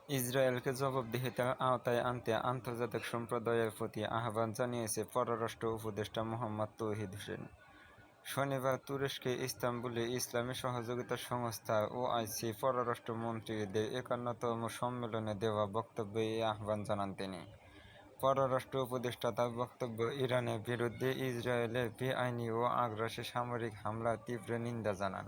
ইসরায়েলকে জবাবদিহিতার আওতায় আনতে আন্তর্জাতিক সম্প্রদায়ের প্রতি আহ্বান জানিয়েছে পররাষ্ট্র উপদেষ্টা মোহাম্মদ তৌহিদ হোসেন। শনিবার তুরস্কে ইস্তাম্বুলে ইসলামী সহযোগিতা সংস্থা ওআইসি পররাষ্ট্রমন্ত্রীদের ৫১তম সম্মেলনে দেওয়া বক্তব্যে এই আহ্বান জানান তিনি। পররাষ্ট্র উপদেষ্টা তার বক্তব্যে ইরানের বিরুদ্ধে ইসরায়েলের বেআইনি ও আগ্রাসী সামরিক হামলার তীব্র নিন্দা জানান।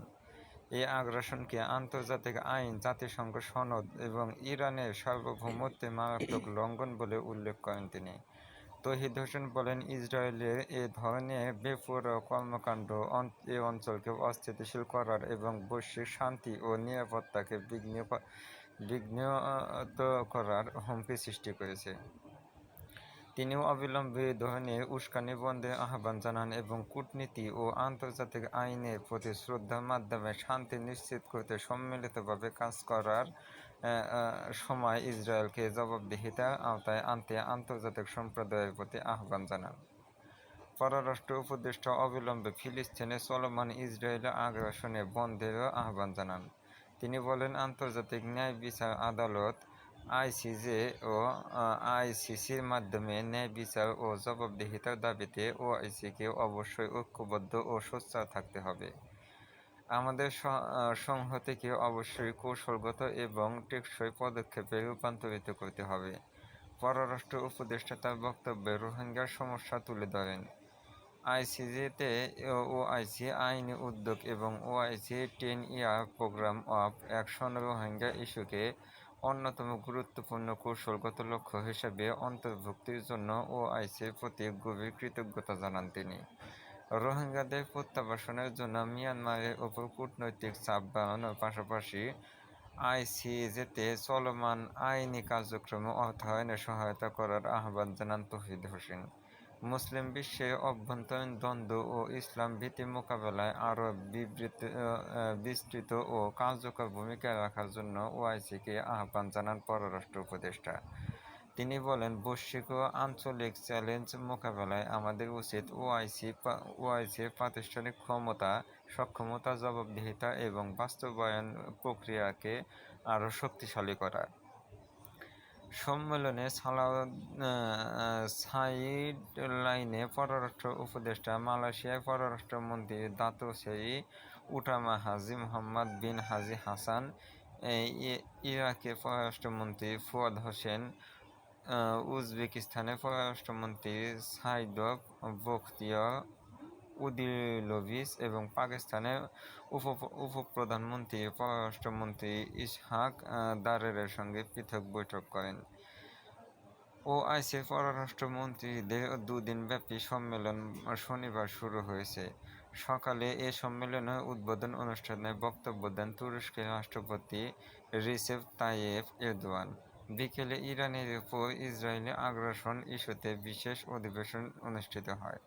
এই আগ্রাসনকে আন্তর্জাতিক আইন, জাতিসংঘ সনদ এবং ইরানের সার্বভৌমত্বের মারাত্মক লঙ্ঘন বলে উল্লেখ করেন তিনি। তৌহিদ হোসেন বলেন, ইসরায়েলের এ ধরনের বেপরোয়া কর্মকাণ্ড এই অঞ্চলকে অস্থিতিশীল করার এবং বৈশ্বিক শান্তি ও নিরাপত্তাকে বিঘ্নিত করার হুমকি সৃষ্টি করেছে। তিনি অবিলম্বে এ ধরনের উস্কানি বন্ধের আহ্বান জানান এবং কূটনীতি ও আন্তর্জাতিক আইনের প্রতি শ্রদ্ধার মাধ্যমে শান্তি নিশ্চিত করতে সম্মিলিতভাবে কাজ করার সময় ইসরায়েলকে জবাবদিহিতার আওতায় আনতে আন্তর্জাতিক সম্প্রদায়ের প্রতি আহ্বান জানান। পররাষ্ট্র উপদেষ্টা অবিলম্বে ফিলিস্তিনে চলমান ইসরায়েলি আগ্রাসনে বন্ধেরও আহ্বান জানান। তিনি বলেন, আন্তর্জাতিক ন্যায় বিচার আদালত আইসিজে ও আইসিসির মাধ্যমে ন্যায় বিচার ও জবাবদিহিতার দাবিতে ওআইসিকে অবশ্যই ঐক্যবদ্ধ ও সোচ্চার থাকতে হবে। আমাদের সংহতিকে অবশ্যই কৌশলগত এবং টেকসই পদক্ষেপে রূপান্তরিত করতে হবে। পররাষ্ট্র উপদেষ্টা তার বক্তব্যে রোহিঙ্গার সমস্যা তুলে ধরেন। আইসিজেতে ওআইসি আইনি উদ্যোগ এবং OIC 10-year programme of action Rohingya ইস্যুকে অন্যতম গুরুত্বপূর্ণ কৌশলগত লক্ষ্য হিসেবে অন্তর্ভুক্তির জন্য ওআইসির প্রতি গভীর কৃতজ্ঞতা জানান তিনি। রোহিঙ্গাদের প্রত্যাবাসনের জন্য মিয়ানমারের ওপর কূটনৈতিক চাপ বাড়ানোর পাশাপাশি আইসিজেতে চলমান আইনি কার্যক্রমে অর্থায়নে সহায়তা করার আহ্বান জানান তৌহিদ হোসেন। মুসলিম বিশ্বের অভ্যন্তরীণ দ্বন্দ্ব ও ইসলাম ভীতি মোকাবেলায় আরও বিস্তৃত ও কার্যকর ভূমিকা রাখার জন্য ওআইসিকে আহ্বান জানান পররাষ্ট্র উপদেষ্টা। তিনি বলেন, বৈশ্বিক ও আঞ্চলিক চ্যালেঞ্জ মোকাবেলায় আমাদের উচিত ওআইসির প্রাতিষ্ঠানিক সক্ষমতা, জবাবদিহিতা এবং বাস্তবায়ন প্রক্রিয়াকে আরও শক্তিশালী করা। সম্মেলনে সাইডলাইনে পররাষ্ট্র উপদেষ্টা মালয়েশিয়ার পররাষ্ট্রমন্ত্রী দাতো সেরি উটামা হাজি মোহাম্মদ বিন হাজি হাসান, ইরাকের পররাষ্ট্রমন্ত্রী ফুয়াদ হোসেন, উজবেকিস্তানের পররাষ্ট্রমন্ত্রী সাইদভ বখতিয়ার উদিলোভিচ এবং পাকিস্তানের উপপ্রধানমন্ত্রী পররাষ্ট্রমন্ত্রী ইসহাক দারের সঙ্গে পৃথক বৈঠক করেন। ওআইসির পররাষ্ট্রমন্ত্রীদের দুদিনব্যাপী সম্মেলন শনিবার শুরু হয়েছে। সকালে এ সম্মেলনের উদ্বোধন অনুষ্ঠানে বক্তব্য দেন তুরস্কের রাষ্ট্রপতি রিসেপ তাইয়েপ এরদোয়ান। বিকেলে ইরানের উপর ইসরায়েলি আগ্রাসন ইস্যুতে বিশেষ অধিবেশন অনুষ্ঠিত হয়।